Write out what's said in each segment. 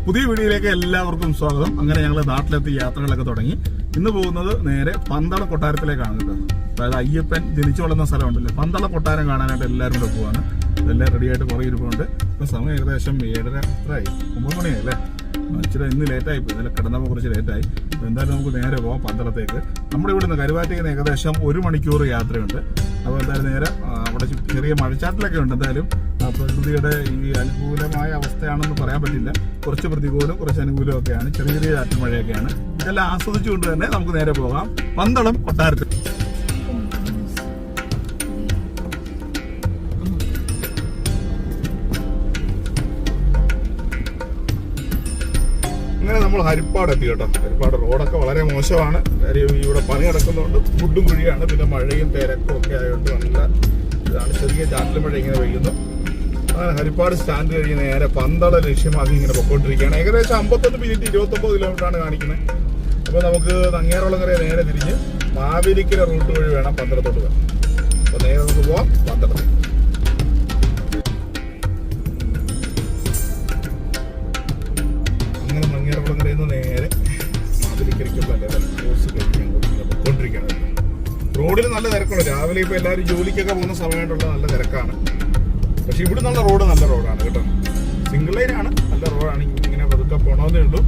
പുതിയ വീഡിയോയിലേക്ക് എല്ലാവർക്കും സ്വാഗതം. അങ്ങനെ ഞങ്ങൾ നാട്ടിലെത്തി യാത്രകളൊക്കെ തുടങ്ങി. ഇന്ന് പോകുന്നത് നേരെ പന്തള കൊട്ടാരത്തിലേക്കാണ് കേട്ടോ. അതായത് അയ്യപ്പൻ ജനിച്ചു വളർന്ന സ്ഥലമുണ്ടല്ലോ, പന്തള കൊട്ടാരം കാണാനായിട്ട് എല്ലാവരും കൂടെ പോവാണ്. ഇതെല്ലാം റെഡിയായിട്ട് കുറേ ഇരിപ്പുണ്ട്. ഇപ്പം സമയം ഏകദേശം 7:30 9 മണിയായി അല്ലേ. ഇച്ചിരി ഇന്ന് ലേറ്റായി പോയി, ഇന്നലെ കിടന്നപ്പോൾ കുറച്ച് ലേറ്റായി. അപ്പോൾ എന്തായാലും നമുക്ക് നേരെ പോകാം പന്തളത്തേക്ക്. നമ്മുടെ ഇവിടുന്ന് കരുവാറ്റയിൽ നിന്ന് ഏകദേശം 1 മണിക്കൂർ യാത്രയുണ്ട്. അപ്പോൾ എന്തായാലും നേരെ അവിടെ ചെറിയ മഴച്ചാട്ടിലൊക്കെ ഉണ്ട്. എന്തായാലും പ്രകൃതിയുടെ ഈ അനുകൂലമായ അവസ്ഥയാണെന്ന് പറയാൻ പറ്റില്ല. കുറച്ച് പ്രതികൂലം, കുറച്ച് അനുകൂലമൊക്കെയാണ്. ചെറിയ ചെറിയ ചാറ്റൽ മഴയൊക്കെയാണ്. ഇതെല്ലാം ആസ്വദിച്ചുകൊണ്ട് തന്നെ നമുക്ക് നേരെ പോകാം പന്തളം കൊട്ടാരത്തിൽ. അങ്ങനെ നമ്മൾ ഹരിപ്പാട് എത്തി കേട്ടോ. ഹരിപ്പാട് റോഡൊക്കെ വളരെ മോശമാണ്. കാര്യം ഇവിടെ പണി നടക്കുന്നതുകൊണ്ട് ഫുഡും കുഴിയാണ്. പിന്നെ മഴയും തിരക്കും ഒക്കെ ആയതുകൊണ്ട് നല്ല ഇതാണ്. ചെറിയ ചാറ്റൽ മഴ ഇങ്ങനെ പെയ്യുന്നു. അങ്ങനെ ഹരിപ്പാട് സ്റ്റാൻഡ് കഴിഞ്ഞ് നേരെ പന്തള ലക്ഷ്യമാക്കി ഇങ്ങനെ പൊക്കോണ്ടിരിക്കുകയാണ്. ഏകദേശം 51 മിനിറ്റ് 29 കിലോമീറ്ററാണ് കാണിക്കുന്നത്. അപ്പോൾ നമുക്ക് നങ്ങേറുളങ്ങര നേരെ തിരിഞ്ഞ് മാവേലിക്കര റൂട്ട് വഴി വേണം പന്തളത്തോട്ട് പോകാൻ. അപ്പോൾ നേരെ നമുക്ക് പോവാം പന്തളത്തിൽ. അങ്ങനെ നങ്ങേറുളങ്ങരയിൽ നിന്ന് നേരെ മാവേലിക്കരയ്ക്കുള്ള ലെവൽ കോഴ്സ് കഴിഞ്ഞ് പൊക്കോണ്ടിരിക്കുകയാണ്. റോഡിൽ നല്ല തിരക്കുണ്ട്. രാവിലെ ഇപ്പോൾ എല്ലാവരും ജോലിക്കൊക്കെ പോകുന്ന സമയമായിട്ടുള്ള നല്ല തിരക്കാണ്. പക്ഷെ ഇവിടെ നല്ല റോഡ്, നല്ല റോഡാണ് കേട്ടോ. സിംഗിൾ ലൈനാണ്, നല്ല റോഡാണ്. ഇങ്ങനെ പതുക്കെ പോകണമെന്നേ ഉള്ളൂ.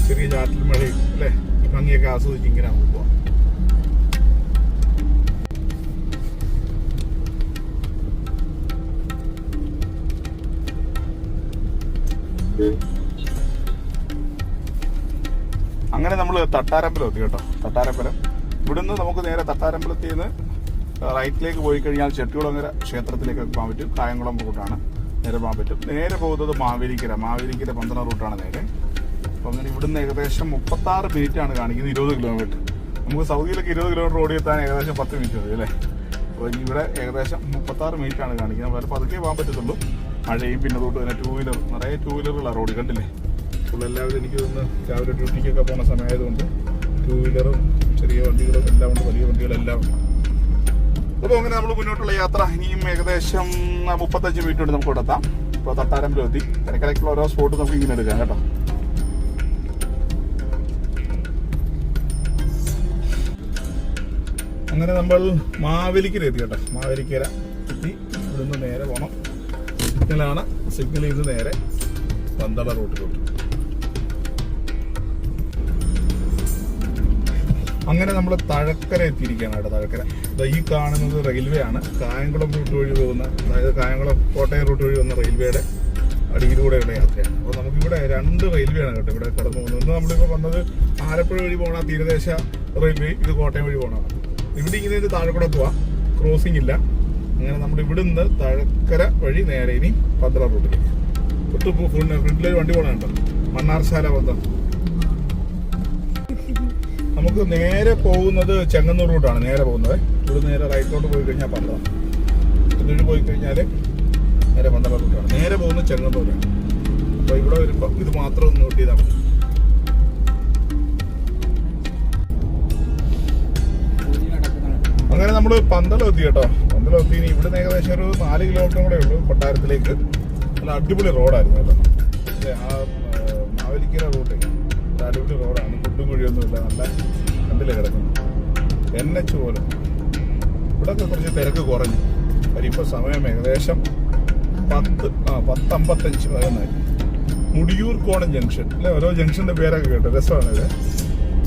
ചെറിയ ചാറ്റൽ മഴയും അല്ലേ, ഭംഗിയൊക്കെ ആസ്വദിച്ച് ഇങ്ങനെ നമുക്ക് പോവാം. അങ്ങനെ നമ്മൾ തട്ടാരമ്പലം എത്തി കേട്ടോ. തട്ടാരമ്പലം ഇവിടുന്ന് നമുക്ക് നേരെ തട്ടാരമ്പലത്തിൽ നിന്ന് റൈറ്റിലേക്ക് പോയി കഴിഞ്ഞാൽ ചെട്ടികുളങ്ങര ക്ഷേത്രത്തിലേക്ക് പോകാൻ പറ്റും. കായംകുളം റൂട്ടാണ് നേരെ പോകാൻ പറ്റും. നേരെ പോകുന്നത് മാവേലിക്കര പന്തളം റൂട്ടാണ് നേരെ. അപ്പോൾ അങ്ങനെ ഇവിടുന്ന് ഏകദേശം 36 മിനിറ്റാണ് കാണിക്കുന്നത്. 20 കിലോമീറ്റർ. നമുക്ക് സൗദിയിലൊക്കെ 20 കിലോമീറ്റർ ഓടി എത്താൻ ഏകദേശം 10 മിനിറ്റ് മതി അല്ലേ. അപ്പോൾ ഇവിടെ ഏകദേശം 36 മിനിറ്റാണ് കാണിക്കുന്നത്. അപ്പോൾ പതുക്കെ പോകാൻ പറ്റത്തുള്ളൂ. മഴയും പിന്നെ തൊട്ട് തന്നെ നിറയെ ടൂ വീലറുകളാണ് റോഡ് കണ്ടില്ലേ. അപ്പോൾ എല്ലാവരും എനിക്ക് തോന്നുന്നു രാവിലെ ഡ്യൂട്ടിക്കൊക്കെ പോകുന്ന സമയമായതുകൊണ്ട് ടൂ വീലറും ചെറിയ വണ്ടികളും എല്ലാം ഉണ്ട്, വലിയ വണ്ടികളെല്ലാം ഉണ്ട്. അപ്പോൾ അങ്ങനെ നമ്മൾ മുന്നോട്ടുള്ള യാത്ര ഇനിയും ഏകദേശം 35 മിനിറ്റ് കൊണ്ട് നമുക്ക് ഇവിടെ എത്താം. ഇപ്പോൾ തട്ടാരമ്പലം എത്തി. ഇടയ്ക്കിടയ്ക്കുള്ള ഓരോ സ്പോട്ട് നമുക്ക് ഇങ്ങനെ എടുക്കാം കേട്ടോ. അങ്ങനെ നമ്മൾ മാവേലിക്കര എത്തി കേട്ടോ. മാവേലിക്കര എത്തി. ഇവിടുന്ന് നേരെ പോകണം. സിഗ്നലാണ്. സിഗ്നലിൽ നിന്ന് നേരെ പന്തള റൂട്ടിലോട്ട്. അങ്ങനെ നമ്മൾ തഴക്കര എത്തിയിരിക്കുകയാണ് കേട്ടോ. തഴക്കര ഈ കാണുന്നത് റെയിൽവേ ആണ്. കായംകുളം റൂട്ട് വഴി പോകുന്ന, അതായത് കായംകുളം കോട്ടയം റൂട്ട് വഴി വന്ന റെയിൽവേയുടെ അടിയിലൂടെയുള്ള യാത്രയാണ്. അപ്പോൾ നമുക്കിവിടെ 2 റെയിൽവേ ആണ് കേട്ടോ ഇവിടെ കടന്നു പോകുന്നത്. ഒന്ന് നമ്മളിപ്പോൾ വന്നത് ആലപ്പുഴ വഴി പോകണ തീരദേശ റെയിൽവേ, ഇത് കോട്ടയം വഴി പോകണമാണ്. ഇവിടെ ഇങ്ങനെ ഇത് താഴെ കൂടെ പോവാം, ക്രോസിംഗ് ഇല്ല. അങ്ങനെ നമ്മൾ ഇവിടുന്ന് തഴക്കര വഴി നേരെ ഇനി പന്തളം റൂട്ടിലേക്ക്. ഫ്രണ്ടിലൊരു വണ്ടി പോകണം കേട്ടോ, മണ്ണാർശാല പന്തളം. നമുക്ക് നേരെ പോകുന്നത് ചെങ്ങന്നൂർ റൂട്ടാണ് നേരെ പോകുന്നത്. ഇവിടെ നേരെ റൈറ്റിലോട്ട് പോയി കഴിഞ്ഞാൽ പന്തളം, ഇതിൽ പോയി കഴിഞ്ഞാൽ നേരെ പന്തളം റൂട്ടാണ്. നേരെ പോകുന്നത് ചെങ്ങന്നൂരാണ്. അപ്പോൾ ഇവിടെ വരുമ്പോൾ ഇത് മാത്രം ഒന്ന് നോട്ട് ചെയ്താൽ മതി. അങ്ങനെ നമ്മൾ പന്തളം എത്തി കേട്ടോ. പന്തളം എത്തി. ഇനി ഇവിടെ ഏകദേശം ഒരു 4 കിലോമീറ്റർ കൂടെ ഉള്ളൂ കൊട്ടാരത്തിലേക്ക്. നല്ല അടിപൊളി റോഡായിരുന്നു കേട്ടോ. ആ മാവേലിക്കര റൂട്ട് അടിപൊളി റോഡാണ്. ഫുഡും കുഴിയൊന്നുമില്ല. നല്ല കണ്ടില്ലേ കിടക്കുന്നു NH പോലെ. ഇവിടെയൊക്കെ കുറച്ച് തിരക്ക് കുറഞ്ഞു. കാര്യം ഇപ്പോൾ സമയം ഏകദേശം 10:55 പതിനായി. മുടിയൂർ കോണം ജംഗ്ഷൻ അല്ലെ. ഓരോ ജംഗ്ഷന്റെ പേരൊക്കെ കേട്ടോ, രസമാണ് ഇത്.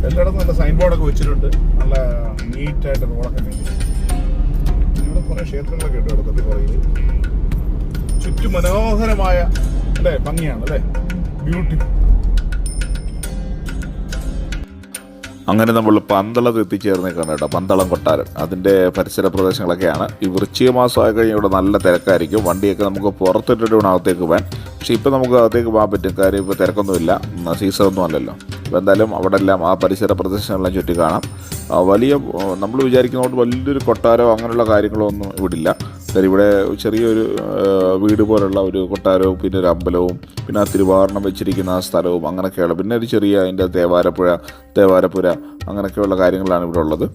എല്ലായിടത്തും നല്ല സൈൻ ബോർഡൊക്കെ വെച്ചിട്ടുണ്ട്. നല്ല നീറ്റായിട്ട് റോഡൊക്കെ ഉണ്ട്. ഇവിടെ കുറേ ക്ഷേത്രങ്ങളൊക്കെ ഉണ്ട് ഇടത്തിൽ പുറകിൽ. ചുറ്റും മനോഹരമായ അല്ലേ, ഭംഗിയാണ് അല്ലേ, ബ്യൂട്ടിഫുൾ. അങ്ങനെ നമ്മൾ പന്തളത്ത് എത്തിച്ചേർന്നേക്കാണ് കേട്ടോ. പന്തളം കൊട്ടാരം അതിൻ്റെ പരിസര പ്രദേശങ്ങളൊക്കെയാണ്. ഈ വൃശ്ചിക മാസമായി കഴിഞ്ഞാൽ ഇവിടെ നല്ല തിരക്കായിരിക്കും. വണ്ടിയൊക്കെ നമുക്ക് പുറത്തിട്ടിട്ട് വേണം അകത്തേക്ക് പോകാൻ. പക്ഷേ ഇപ്പോൾ നമുക്ക് അകത്തേക്ക് പോകാൻ പറ്റും. കാര്യം ഇപ്പോൾ തിരക്കൊന്നുമില്ല, സീസണൊന്നും അല്ലല്ലോ. അപ്പോൾ എന്തായാലും അവിടെ എല്ലാം ആ പരിസര പ്രദേശങ്ങളെല്ലാം ചുറ്റി കാണാം. വലിയ നമ്മൾ വിചാരിക്കുന്നതുകൊണ്ട് വലിയൊരു കൊട്ടാരോ അങ്ങനെയുള്ള കാര്യങ്ങളോ ഒന്നും ഇവിടില്ല. കാര്യം ഇവിടെ ചെറിയൊരു വീട് പോലുള്ള ഒരു കൊട്ടാരവും പിന്നെ ഒരു അമ്പലവും പിന്നെ ആ തിരുവാഭരണം വെച്ചിരിക്കുന്ന ആ സ്ഥലവും അങ്ങനെയൊക്കെയുള്ള, പിന്നെ ഒരു ചെറിയ അതിൻ്റെ തേവാരപ്പുര അങ്ങനെയൊക്കെയുള്ള കാര്യങ്ങളാണ് ഇവിടെ ഉള്ളത്.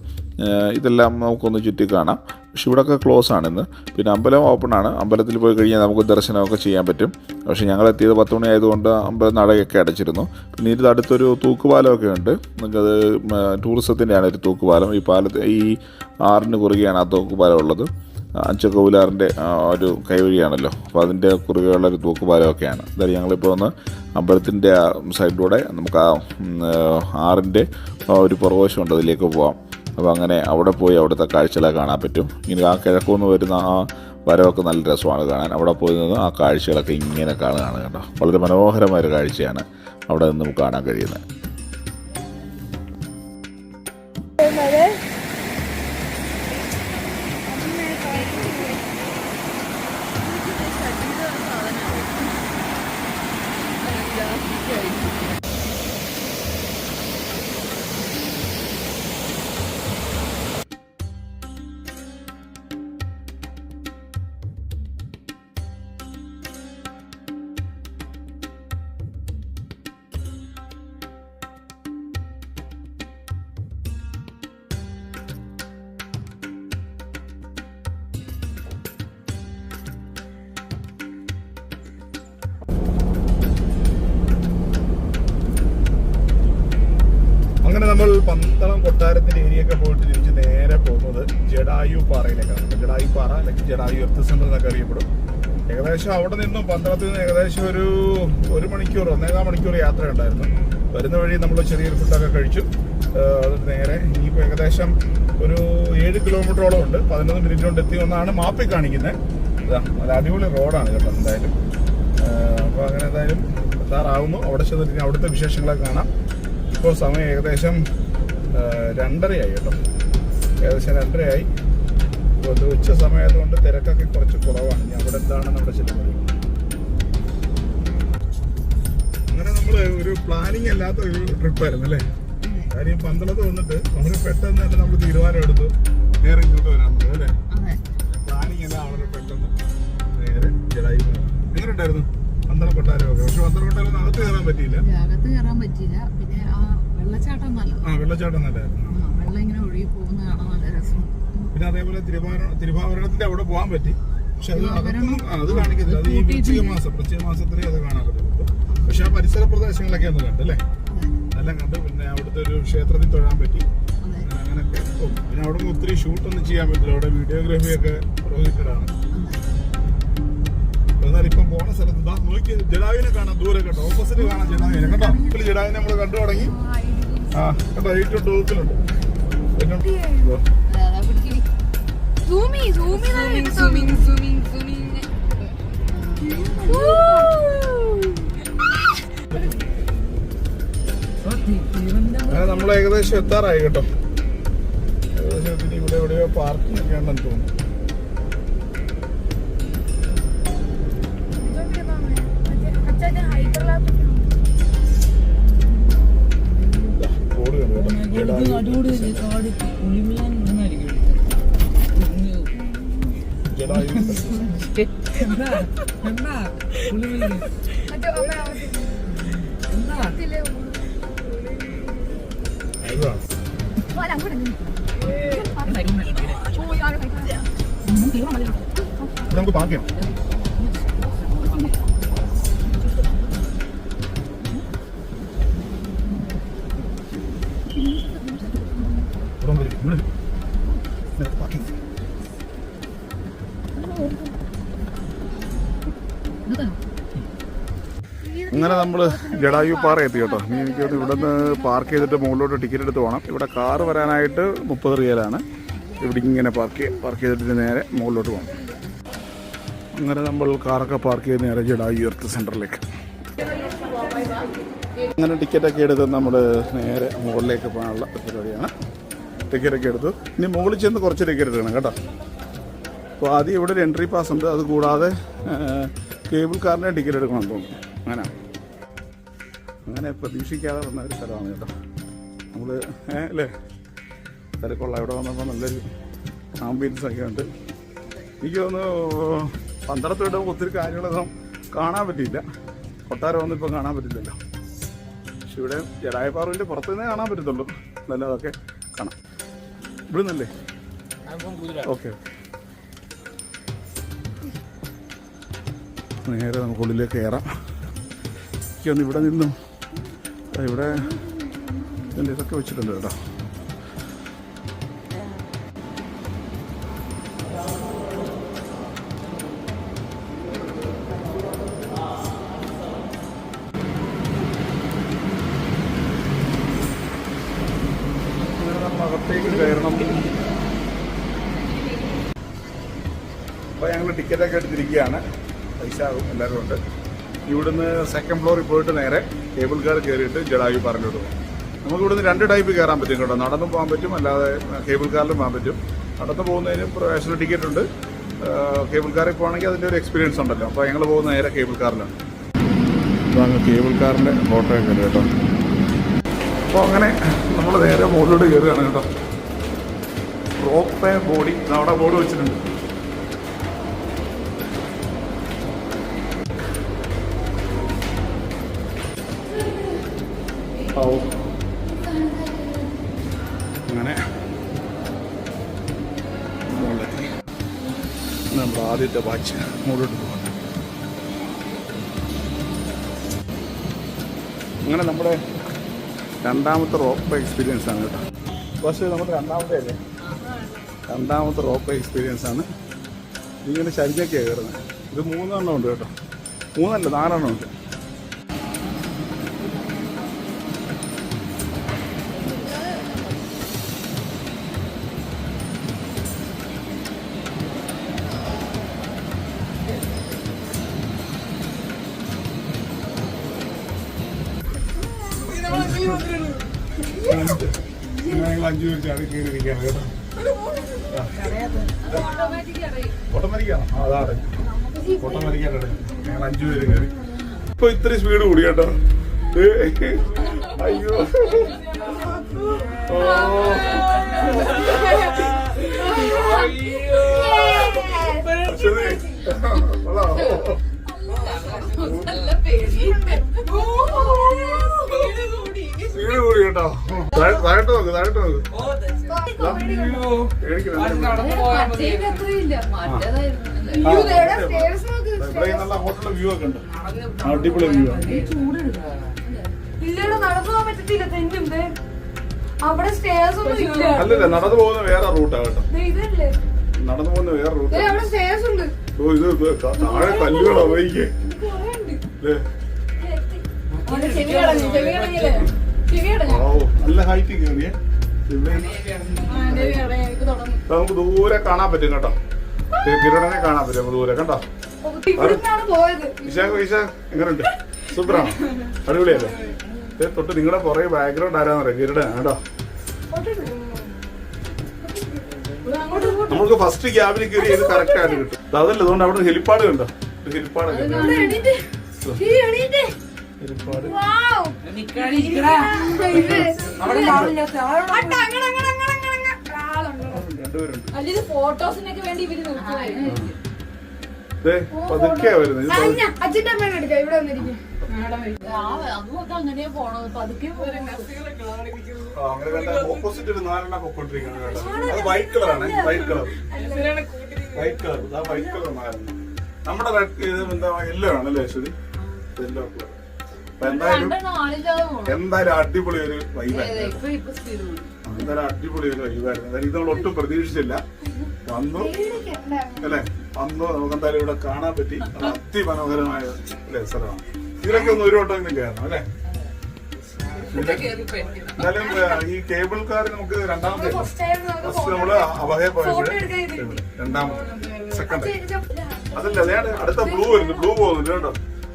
ഇതെല്ലാം നമുക്കൊന്ന് ചുറ്റി കാണാം. പക്ഷെ ഇവിടെയൊക്കെ ക്ലോസ് ആണ് ഇന്ന്. പിന്നെ അമ്പലം ഓപ്പൺ ആണ്. അമ്പലത്തിൽ പോയി കഴിഞ്ഞാൽ നമുക്ക് ദർശനമൊക്കെ ചെയ്യാൻ പറ്റും. പക്ഷേ ഞങ്ങളെത്തിയത് 10 മണി ആയതുകൊണ്ട് അമ്പലം നടയൊക്കെ അടച്ചിരുന്നു. പിന്നെ ഇത് അടുത്തൊരു തൂക്കുപാലമൊക്കെ ഉണ്ട്. നമുക്കത് ടൂറിസത്തിൻ്റെയാണ് ഒരു തൂക്കുപാലം. ഈ ആറിന് കുറുകെയാണ് ആ തൂക്കുപാലം ഉള്ളത്. അഞ്ചക്കോവിലാറിൻ്റെ ഒരു കൈവഴിയാണല്ലോ, അപ്പോൾ അതിൻ്റെ കുറുകെയുള്ളൊരു തൂക്കുപാലമൊക്കെയാണ്. എന്തായാലും ഞങ്ങളിപ്പോൾ ഒന്ന് അമ്പലത്തിൻ്റെ സൈഡിലൂടെ നമുക്ക് ആ ആറിൻ്റെ ഒരു പുറകുവശമുണ്ട്, അതിലേക്ക് പോവാം. അപ്പോൾ അങ്ങനെ അവിടെ പോയി അവിടുത്തെ കാഴ്ചകളൊക്കെ കാണാൻ പറ്റും. ഇങ്ങനെ ആ കിഴക്കുനിന്ന് വരുന്ന ആ വരവൊക്കെ നല്ല രസമാണ് കാണാൻ. അവിടെ പോയി നിന്ന് ആ കാഴ്ചകളൊക്കെ ഇങ്ങനെ കാണുകയാണ് കേട്ടോ. വളരെ മനോഹരമായൊരു കാഴ്ചയാണ് അവിടെ നിന്ന് നമുക്ക് കാണാൻ കഴിയുന്നത്. അങ്ങനെ നമ്മൾ പന്തളം കൊട്ടാരത്തിന്റെ ഏരിയയൊക്കെ പോയിട്ട് തിരിച്ച് നേരെ പോകുന്നത് ജഡായു പാറയിലേക്കാണ്. ജഡായു പാറ അല്ലെങ്കിൽ ജഡായു എർത്ത് സെന്റർ എന്നൊക്കെ അറിയപ്പെടും. ഏകദേശം അവിടെ നിന്നും പന്തളത്തിൽ നിന്ന് ഏകദേശം ഒരു മണിക്കൂർ 1.25 മണിക്കൂർ യാത്ര ഉണ്ടായിരുന്നു. വരുന്ന വഴി നമ്മൾ ചെറിയൊരു ഫുഡൊക്കെ കഴിച്ചു. അത് നേരെ ഇനിയിപ്പോൾ ഏകദേശം ഒരു 7 കിലോമീറ്ററോളം ഉണ്ട്. 11 മിനിറ്റ് കൊണ്ട് എത്തിയെന്നാണ് മാപ്പിൽ കാണിക്കുന്നത്. നല്ല അടിപൊളി റോഡാണ് കേട്ടോ എന്തായാലും. അപ്പോൾ അങ്ങനെ എന്തായാലും എത്താറാവുന്നു. അവിടെ ചെന്നിട്ട് അവിടുത്തെ വിശേഷങ്ങളൊക്കെ കാണാം. ഇപ്പോൾ സമയം ഏകദേശം 2:30 ആയി കേട്ടോ. ഏകദേശം 2:30 ആയി. ഇപ്പോൾ ഉച്ച സമയമായതുകൊണ്ട് തിരക്കൊക്കെ കുറച്ച് കുറവാണ്. ഇനി അവിടെ എന്താണെന്ന് അവിടെ ചെല്ലുന്നത്. അങ്ങനെ നമ്മൾ ഒരു പ്ലാനിങ് അല്ലാത്ത ഒരു ട്രിപ്പായിരുന്നു അല്ലേ. കാര്യം പന്തളത്ത് വന്നിട്ട് വളരെ പെട്ടെന്ന് തന്നെ നമ്മൾ തീരുമാനം എടുത്തു നേരെ ഇങ്ങോട്ട് വരാൻ പറ്റും അല്ലേ. പ്ലാനിങ് എല്ലാം വളരെ പെട്ടെന്ന് നേരെ ജഡായു. എങ്ങനെ ഉണ്ടായിരുന്നു പന്തളം കൊട്ടാരമൊക്കെ? പക്ഷെ പന്തളം കൊട്ടാരം അകത്ത് കയറാൻ പറ്റിയില്ല. പിന്നെ വെള്ളച്ചാട്ടം നല്ലതായിരുന്നു. വെള്ളം ഇങ്ങനെ ഒഴുകി പോകുന്ന കാണാൻ നല്ല രസം. പിന്നെ അതേപോലെ തിരുവാഭരണത്തിന്റെ അവിടെ പോകാൻ പറ്റി. പക്ഷെ അത് അകത്തൊന്നും അത് കാണിക്കത്തില്ല. അത് ഈ വൃശ്ചിക മാസത്തിലേ അത് കാണാൻ പറ്റുള്ളൂ. പക്ഷെ ആ പരിസര പ്രദേശങ്ങളൊക്കെ ഒന്ന് കണ്ടല്ലേ, എല്ലാം കണ്ട്. പിന്നെ അവിടുത്തെ ഒരു ക്ഷേത്രത്തിൽ തൊഴാൻ പറ്റി. അങ്ങനെയൊക്കെ. പിന്നെ അവിടെ ഒത്തിരി ഷൂട്ടൊന്നും ചെയ്യാൻ പറ്റില്ല. അവിടെ വീഡിയോഗ്രാഫിയൊക്കെ പ്രൊഹിബിറ്റഡാണ്. എന്നാൽ ഇപ്പം പോണ സ്ഥലത്ത് നോക്കി ജഡായുവിനെ കാണാം. ദൂരെ കേട്ടോ, ഓപ്പോസിറ്റ് കാണാം ജഡായുവിനെ കേട്ടോ. ഇപ്പോൾ ജഡായുവിനെ നമ്മൾ കണ്ടു തുടങ്ങി. ആ കേട്ടോ, ഏറ്റവും ടോപ്പിലുണ്ട്. നമ്മൾ ഏകദേശം എത്താറായി കേട്ടോ. ഏകദേശം ഇവിടെ എവിടെയോ പാർക്കിംഗ് ഒക്കെ ഉണ്ടെന്ന് തോന്നുന്നു. നമുക്ക് പാർക്കാം. അങ്ങനെ നമ്മൾ ജഡായു പാറ എത്തി കേട്ടോ. ഇനി എനിക്ക് ഇവിടെ നിന്ന് പാർക്ക് ചെയ്തിട്ട് മുകളിലോട്ട് ടിക്കറ്റ് എടുത്ത് പോകണം. ഇവിടെ കാറ് വരാനായിട്ട് 30 റിയലാണ്. ഇവിടെ ഇങ്ങനെ പാർക്ക് ചെയ്തിട്ട് നേരെ മുകളിലോട്ട് പോകണം. അങ്ങനെ നമ്മൾ കാറൊക്കെ പാർക്ക് ചെയ്ത് നേരെ ജഡായു എർത്ത് സെൻറ്ററിലേക്ക്. അങ്ങനെ ടിക്കറ്റൊക്കെ എടുത്ത് നമ്മൾ നേരെ മുകളിലേക്ക് പോകാനുള്ള പരിപാടിയാണ്. ടിക്കറ്റൊക്കെ എടുത്തു. ഇനി മുകളിൽ ചെന്ന് കുറച്ച് ടിക്കറ്റ് എടുക്കണം കേട്ടോ. അപ്പോൾ ആദ്യം ഇവിടെ ഒരു എൻട്രി പാസ് ഉണ്ട്. അത് കൂടാതെ കേബിൾ കാറിൻ്റെ ടിക്കറ്റ് എടുക്കണം തോന്നുന്നു. അങ്ങനെ പ്രതീക്ഷിക്കാതെ വന്ന ഒരു സ്ഥലമാണ് കേട്ടോ. നമ്മൾ അല്ലേ തിരക്കുള്ള ഇവിടെ വന്നപ്പോൾ നല്ലൊരു ആംബിയൻസ് ഒക്കെ ഉണ്ട്. എനിക്ക് തോന്നുന്നു പന്തളത്ത് വിടുമ്പോൾ ഒത്തിരി കാര്യങ്ങളൊന്നും കാണാൻ പറ്റിയില്ല. കൊട്ടാരമൊന്നും ഇപ്പം കാണാൻ പറ്റില്ലല്ലോ. പക്ഷെ ഇവിടെ ജഡായുപ്പാറവിൻ്റെ പുറത്തുനിന്നേ കാണാൻ പറ്റത്തുള്ളൂ. നല്ല അതൊക്കെ കാണാം. ഇവിടെ നിന്നല്ലേ? ഓക്കെ, നേരെ നമുക്ക് ഉള്ളിലേക്ക് കയറാം. എനിക്കൊന്ന് ഇവിടെ നിന്നും ഇവിടെ ഇതിൻ്റെ ഇതൊക്കെ വെച്ചിട്ടുണ്ട് കേട്ടോ. അകത്തേക്ക് കയറണം. അപ്പോൾ ഞങ്ങൾ ടിക്കറ്റൊക്കെ എടുത്തിരിക്കുകയാണ്. പൈസ ആകും എല്ലാവരും ഉണ്ട്. ഇവിടുന്ന് സെക്കൻഡ് ഫ്ലോറിൽ പോയിട്ട് നേരെ കേബിൾ കാർ കയറിയിട്ട് ജഡായു പറഞ്ഞിട്ട് പോകും. നമുക്ക് ഇവിടുന്ന് 2 ടൈപ്പ് കയറാൻ പറ്റും കേട്ടോ. നടന്നും പോകാൻ പറ്റും, അല്ലാതെ കേബിൾ കാറിലും പോകാൻ പറ്റും. നടന്നു പോകുന്നതിന് പ്രവേശന ടിക്കറ്റ് ഉണ്ട്. കേബിൾ കാറിൽ പോകുകയാണെങ്കിൽ അതിൻ്റെ ഒരു എക്സ്പീരിയൻസ് ഉണ്ടല്ലോ. അപ്പോൾ ഞങ്ങൾ പോകുന്ന നേരെ കേബിൾ കാറിലാണ്. ഇതാണ് കേബിൾ കാറിൻ്റെ ഫോട്ടോ ഒക്കെ ഉണ്ട് കേട്ടോ. അപ്പോൾ അങ്ങനെ നമ്മൾ നേരെ മുകളിലോട്ട് കയറുകയാണ് കേട്ടോ. റോപ്പ് ബോഡി അവിടെ ബോർഡ് വെച്ചിട്ടുണ്ട്. അങ്ങനെ മുകളിലെത്തി. നമ്മൾ ആദ്യത്തെ വാച്ച് മുകളിലോട്ട് പോകാം. അങ്ങനെ നമ്മുടെ രണ്ടാമത്തെ റോപ്പ് എക്സ്പീരിയൻസ് ആണ് കേട്ടോ. പക്ഷേ നമ്മുടെ രണ്ടാമത്തെ റോപ്പ് എക്സ്പീരിയൻസ് ആണ്. ഇങ്ങനെ ചരിഞ്ഞൊക്കെയാണ് കയറുന്നത്. ഇത് 3 എണ്ണം ഉണ്ട് കേട്ടോ. 3 അല്ല 4 എണ്ണം ഉണ്ട്. ഞങ്ങൾ 5 പേര് ചാടി കയറിയിരിക്കുകയാണ് കേട്ടോ. ഓട്ടോമാറ്റിക്കാണോ? അതാണ് ഓട്ടോമാറ്റിക്കാണ്. ഞങ്ങൾ 5 പേര് കയറി. ഇപ്പൊ ഇത്രയും സ്പീഡ് കൂടി കേട്ടോ. അയ്യോ, സ്പീഡ് കൂടി കേട്ടോ. താഴോട്ട് നോക്ക്, താഴോട്ട് നോക്ക്. ഇവിടെ നല്ല ഹോട്ടലിലെ വ്യൂ ഒക്കെ ഉണ്ട്. അടിപൊളി വ്യൂ ആണ്. അല്ലല്ല, നടന്നു പോകുന്ന വേറെ റൂട്ടാ കേട്ടോ. നടന്നു പോകുന്ന വേറെ റൂട്ട്. ഓ, ഇത് താഴെ കല്ലുകളാ വൈകി. നല്ല ഹൈറ്റ് കയറിയേ. നമുക്ക് ദൂരെ കാണാൻ പറ്റും കേട്ടോ. ഗരുഡനെ കാണാൻ പറ്റും ദൂരെ കണ്ടോ. എങ്ങനെയുണ്ട്? സൂപ്പറാണോ? അടിപൊളിയല്ലേ? തൊട്ട് നിങ്ങളുടെ പുറകെ ബാക്ക്ഗ്രൗണ്ട് ആരാന്ന് പറയാം. ഗരുഡൻ കേട്ടോ. നമുക്ക് ഫസ്റ്റ് ക്യാബിന് കയറി ഇത് കറക്റ്റ് ആയിട്ട് കിട്ടും. അതല്ല, അതുകൊണ്ട് അവിടെ ഹെലിപ്പാഡ് കണ്ടോ. ഹെലിപ്പാഡ് ഫോട്ടോസിനൊക്കെ വേണ്ടി ഇവര് പതുക്കെയാ വരുന്നത്. അങ്ങനെ പോണത് പതുക്കെ. അങ്ങനെ ഓപ്പോസിറ്റ് ഒരു 4 എണ്ണം പൊക്കോണ്ടിരിക്കുകയാണ് കേട്ടോ. അത് വൈറ്റ് കളറാണ്. വൈറ്റ് കളർ വൈറ്റ് കളർ നമ്മുടെ എന്താ യെല്ലോ ആണല്ലേ അശ്വതി? Yellow colour. എന്തായാലും അടിപൊളി ഒരു വൈബായിരുന്നു. എന്തായാലും അടിപൊളി ഒരു വൈബായിരുന്നു. ഇത് നമ്മൾ ഒട്ടും പ്രതീക്ഷിച്ചില്ല. വന്നു അല്ലേ? വന്നു നമുക്ക് എന്തായാലും ഇവിടെ കാണാൻ പറ്റി. അതിമനോഹരമായ സ്ഥലമാണ്. ഇതിലൊക്കെ ഒന്ന് ഒരു വട്ടം ഇങ്ങനെ കയറണം അല്ലേ? എന്നാലും ഈ കേബിൾ കാർ നമുക്ക് രണ്ടാമത്തെ ഫസ്റ്റ് നമ്മള് അവഹേ പോയപ്പോൾ രണ്ടാമത്തെ സെക്കൻഡ് അതല്ല അതാണ് അടുത്ത ബ്ലൂ വരുന്നു. ബ്ലൂ പോകുന്നുണ്ട് കേട്ടോ.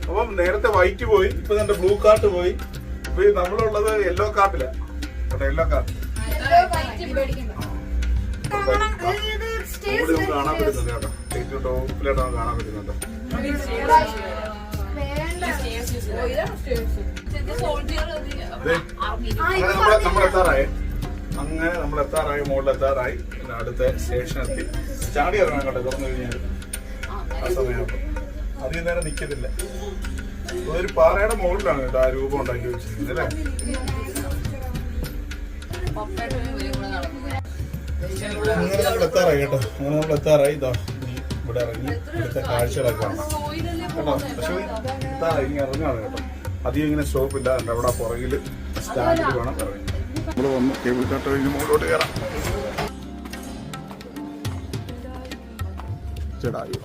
അപ്പം നേരത്തെ വൈറ്റ് പോയി, ഇപ്പൊ എന്റെ ബ്ലൂ കാർട്ട് പോയി. ഇപ്പൊ നമ്മളുള്ളത് യെല്ലോ കാർട്ടില്ല കേട്ടോ. യെല്ലോ കാർട്ട് കാണാൻ പറ്റുന്നുണ്ട് കേട്ടോ. ഏറ്റവും ടോപ്പിലായിട്ട് നമുക്ക് കാണാൻ പറ്റുന്നുണ്ട്. അങ്ങനെ നമ്മൾ എത്താറായി മുകളിൽ എത്താറായി. അടുത്ത സ്റ്റേഷൻ എത്തി. ചാടി ഇറങ്ങാൻ കേട്ടോ. തുറന്നു കഴിഞ്ഞാൽ ആ സമയമാകുമ്പോൾ അധികം നേരം നിൽക്കത്തില്ല. ഒരു പാറയുടെ മുകളിലാണ് കേട്ടോ ആ രൂപം ഉണ്ടാക്കി വെച്ചിരിക്കുന്നത് അല്ലേ? അങ്ങനെ നമ്മൾ എത്താറായി കേട്ടോ. അങ്ങനെ നമ്മൾ എത്താറായി. ഇതാ ഇവിടെ ഇറങ്ങി ഇവിടുത്തെ കാഴ്ചകളൊക്കെ കാണാം കേട്ടോ. പക്ഷേ എത്താറായി, ഇനി ഇറങ്ങാണ് കേട്ടോ. അധികം ഇങ്ങനെ സ്റ്റോപ്പില്ല. അവിടെ പുറകിൽ സ്റ്റാൻഡിൽ വേണം ഇറങ്ങി. നമ്മൾ വന്ന് കേബിൾ കാർട്ട് കഴിഞ്ഞ് മുകളിലോട്ട് കയറാം. ജടായു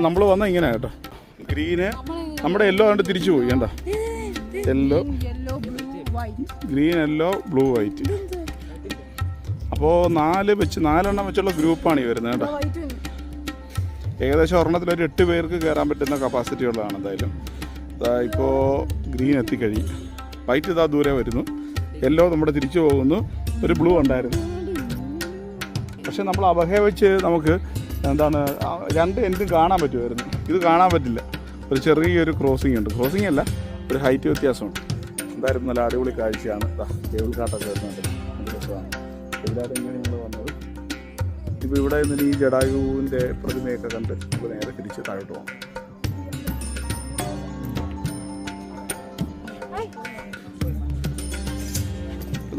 നമ്മൾ വന്ന ഇങ്ങനെ കേട്ടോ. ഗ്രീന് നമ്മുടെ യെല്ലോ കണ്ട് തിരിച്ചു പോയി കണ്ടോ. Yellow green yellow blue white. അപ്പോൾ 4 വെച്ചുള്ള ഗ്രൂപ്പാണ് ഈ വരുന്നത് കേട്ടോ. ഏകദേശം ഒരെണ്ണത്തിലൊരു 8 പേർക്ക് കയറാൻ പറ്റുന്ന കപ്പാസിറ്റി ഉള്ളതാണ്. എന്തായാലും ഇപ്പോൾ ഗ്രീൻ എത്തിക്കഴിഞ്ഞു. വൈറ്റ് ഇതാ ദൂരെ വരുന്നു. യെല്ലോ നമ്മുടെ തിരിച്ചു പോകുന്നു. ഒരു ബ്ലൂ ഉണ്ടായിരുന്നു. പക്ഷെ നമ്മൾ അബഹയെ വെച്ച് നമുക്ക് എന്താണ് 2 എൻഡും കാണാൻ പറ്റുമായിരുന്നു. ഇത് കാണാൻ പറ്റില്ല. ഒരു ചെറിയൊരു ക്രോസിംഗ് ഉണ്ട്. ക്രോസിംഗ് അല്ല, ഒരു ഹൈറ്റ് വ്യത്യാസമുണ്ട്. എന്തായാലും നല്ല അടിപൊളി കാഴ്ചയാണ്. കേബിൾ കാർട്ടൊക്കെ വരുന്നുണ്ട്. നല്ല രസമാണ്. എല്ലാവരും ഇങ്ങനെ നമ്മൾ വന്നത്. ഇപ്പോൾ ഇവിടെ നിന്ന് ഈ ജടായുവിൻ്റെ പ്രതിമയൊക്കെ കണ്ട് നമ്മൾ നേരെ തിരിച്ച് താഴോട്ട് പോകാം.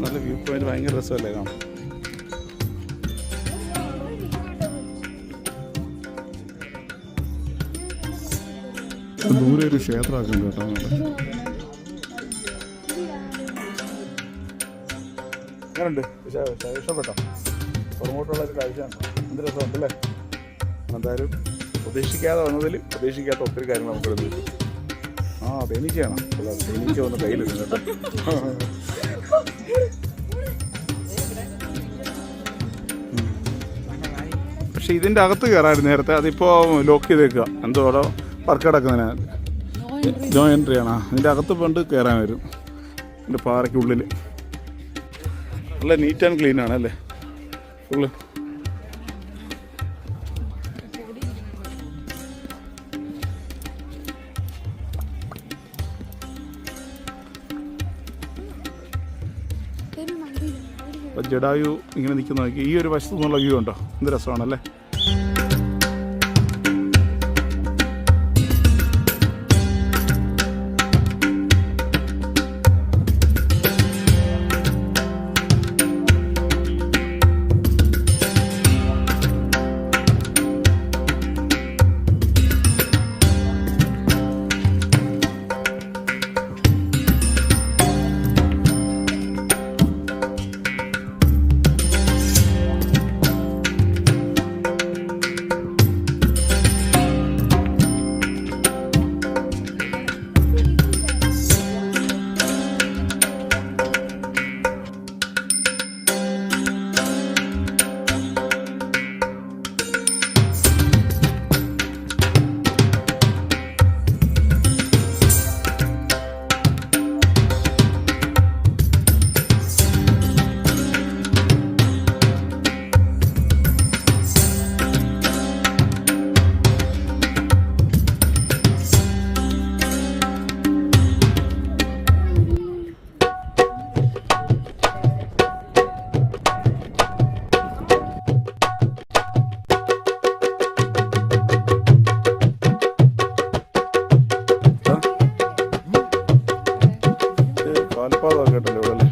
നല്ല വ്യൂ പോയിന്റ്, ഭയങ്കര രസമല്ലേ കാണാം. ദൂരെ ഒരു ക്ഷേത്രമൊക്കെ ഉണ്ട് കേട്ടോ. എങ്ങനെയുണ്ട്? ഇഷ്ടപ്പെട്ടോ? പുറമോട്ടുള്ള ഒരു കാഴ്ചയാണ്. എന്ത് രസമുണ്ടല്ലേ? എന്തായാലും പ്രതീക്ഷിക്കാതെ വന്നതിൽ പ്രതീക്ഷിക്കാത്ത ഒത്തിരി കാര്യങ്ങൾ നമുക്ക് കിട്ടും. തേനീച്ചയാണ്. തേനീച്ച വന്ന് കയ്യിലിരുന്നു കേട്ടോ. പക്ഷെ ഇതിൻ്റെ അകത്ത് കയറായിരുന്നു നേരത്തെ. അതിപ്പോൾ ലോക്ക് ചെയ്തേക്കുക. എന്തോ അവിടെ വർക്ക് കിടക്കുന്നതിന് നോ എൻട്രി ആണ്. ഇതിൻ്റെ അകത്ത് പണ്ട് കയറാൻ വരും. എൻ്റെ പാറയ്ക്കുള്ളിൽ നല്ല നീറ്റ് ആൻഡ് ക്ലീൻ ആണ് അല്ലേ ഫുള്ള്. അപ്പം ജടായു ഇങ്ങനെ നിൽക്കുന്ന നോക്കി. ഈ ഒരു വശത്തു നിന്നുള്ള വ്യൂ ഉണ്ടോ? എന്ത് രസമാണല്ലേ. കാൽപാതൊക്കെ കേട്ടല്ലോ ഇവിടെ അല്ലേ.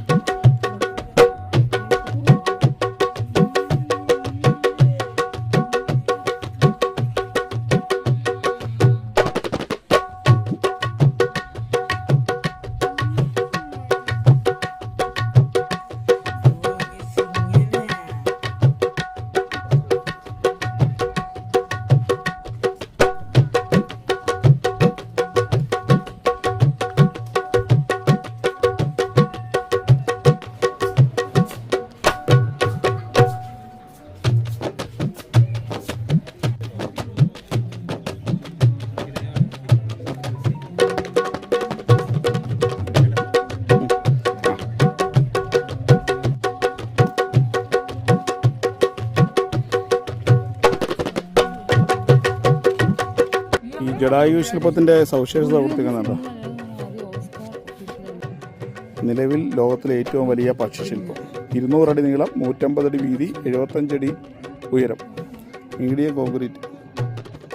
ജടായു ശില്പത്തിൻ്റെ സവിശേഷത കൊടുത്തിരിക്കുന്നുണ്ടോ? നിലവിൽ ലോകത്തിലെ ഏറ്റവും വലിയ പക്ഷിശില്പം. 200 അടി നീളം, 150 അടി വീതി, 75 അടി ഉയരം. Medium concrete.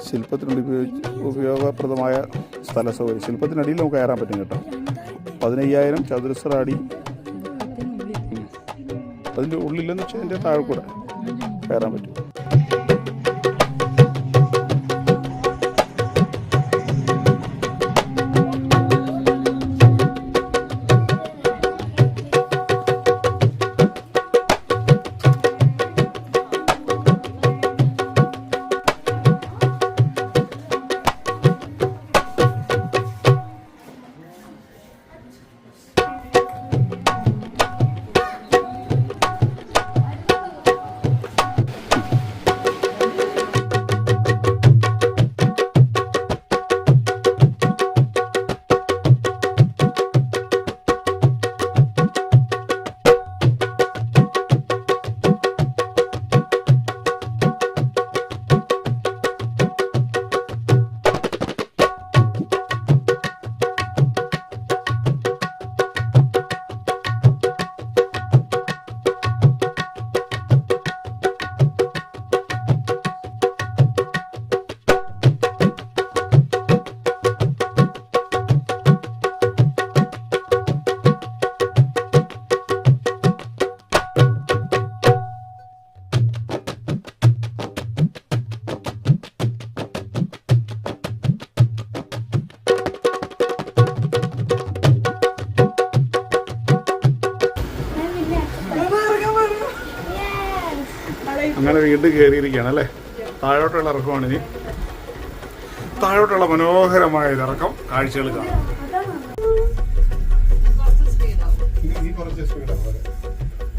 ശില്പത്തിനുള്ളിൽ ഉപയോഗപ്രദമായ സ്ഥല സൗകര്യം. ശില്പത്തിനടിയിൽ നമുക്ക് കയറാൻ പറ്റും കേട്ടോ. 15,000 ചതുരശ്ര അടി. അതിൻ്റെ ഉള്ളിലെന്ന് വെച്ചാൽ അതിൻ്റെ താഴെ കൂടെ കയറാൻ പറ്റും. അങ്ങനെ വീണ്ടും കയറിയിരിക്കുകയാണ് അല്ലേ. താഴോട്ടുള്ള ഇറക്കമാണ് ഇനി. താഴോട്ടുള്ള മനോഹരമായ ഇറക്കം കാഴ്ചകൾ കാണാം. ഇനി കുറച്ച് സ്പീഡാണ്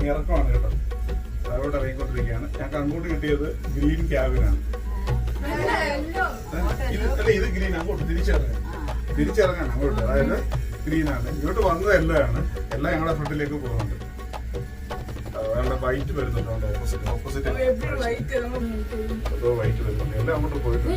ഇറക്കമാണ് കേട്ടോ. താഴോട്ട് ഇറങ്ങിക്കൊണ്ടിരിക്കുകയാണ്. ഞങ്ങൾക്ക് അങ്ങോട്ട് കിട്ടിയത് ഗ്രീൻ ക്യാബിനാണ്. ഇത് ഗ്രീൻ. അങ്ങോട്ട് തിരിച്ചിറങ്ങാണ് അങ്ങോട്ട്. അതായത് ഗ്രീനാണ്. ഇങ്ങോട്ട് വന്നത് എല്ലാം ഞങ്ങളുടെ ഫ്രണ്ടിലേക്ക് പോകുന്നുണ്ട്. വൈറ്റ് വരുന്നുണ്ട്. ഓപ്പോസിറ്റ് വൈറ്റ് വരുന്നുണ്ട്. എല്ലാം അങ്ങോട്ട് പോയിട്ടുണ്ട്.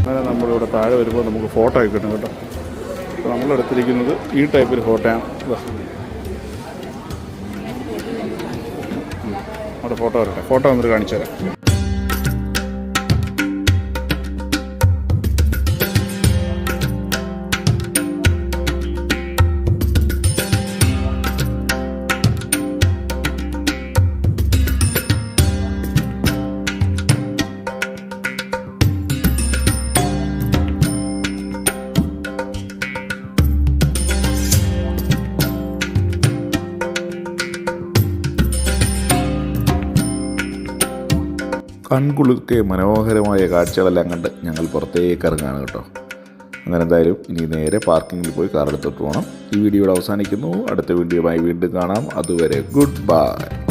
അങ്ങനെ നമ്മളിവിടെ താഴെ വരുമ്പോൾ നമുക്ക് ഫോട്ടോ ഒക്കെ കിട്ടും കേട്ടോ. അപ്പോൾ നമ്മളെടുത്തിരിക്കുന്നത് ഈ ടൈപ്പ് ഒരു ഫോട്ടോയാണ്. അവിടെ ഫോട്ടോ വരട്ടെ. ഫോട്ടോ വന്നിട്ട് കാണിച്ചു തരാം. കൺകുളിർക്കെ മനോഹരമായ കാഴ്ചകളെല്ലാം കണ്ട് ഞങ്ങൾ പുറത്തേക്ക് ഇറങ്ങുകയാണ് കേട്ടോ. അങ്ങനെ എന്തായാലും ഇനി നേരെ പാർക്കിങ്ങിൽ പോയി കാറെടുത്തിട്ട് പോകണം. ഈ വീഡിയോ അവസാനിക്കുന്നു. അടുത്ത വീഡിയോയുമായി വീണ്ടും കാണാം. അതുവരെ ഗുഡ് ബൈ.